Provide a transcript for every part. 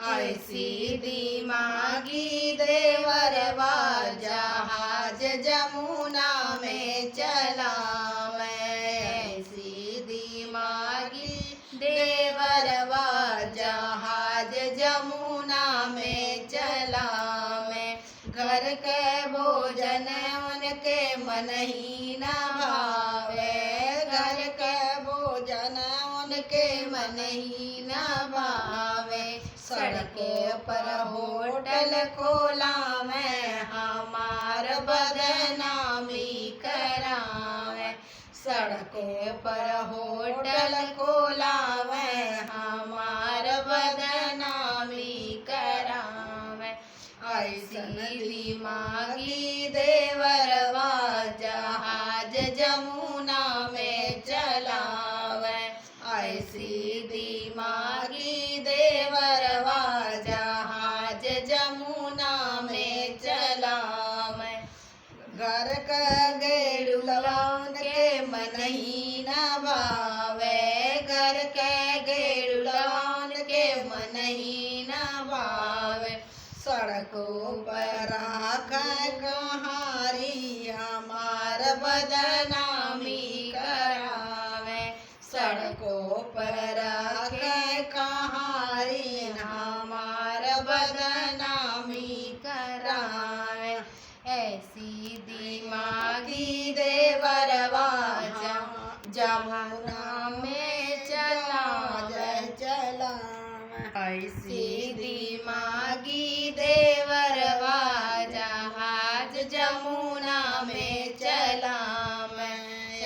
ऐसी दिमागी देवरवा जहाज जमुना में चलावे। ऐसी दिमागी देवरवा जहाज जमुना में चलावे। घर के भोजन उनके मन ही न भावे। घर के भोजन उनके मन ही न भावे। सड़कों पर होटल खोलावे हमार बदनामी करावे। सड़कों पर होटल खोलावे हमार बदनामी करावे। ऐसी दिमागी देवरवा जहाज जमुना में चलावे। ऐसी दिमागी देवरवा जहाज जमुना में चलावे। घर का गेड़ुलवा उनके मन ही न भावे। घर के गेड़ुलवा उनके मन ही न भावे। सड़कों पर कहारी हमार बदनामी करावे। सड़कों पर कहारी हमार बदनामी करावे। ऐसी दिमागी देवरवा जमुना में चलावे। ऐसी दिमागी देवरवा जहाज जमुना में चलावे।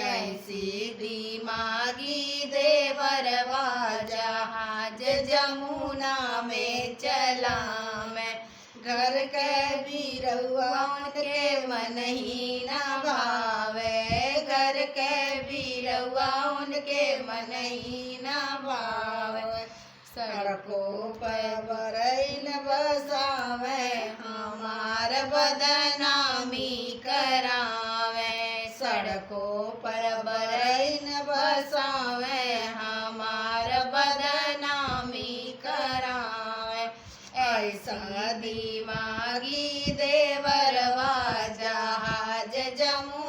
ऐसी दिमागी देवरवा जहाज जमुना में चलावे। घर के बिरौआ उनके मन ही न भावे। घर के बिरौआ उनके मन ही न भावे। सड़कों पर बरैन बसावे हमार बदनामी करावे। सड़कों पर बरैन बसावे हमार बदनामी करावे। ऐसा दिमागी देवरवा जहाज जमुना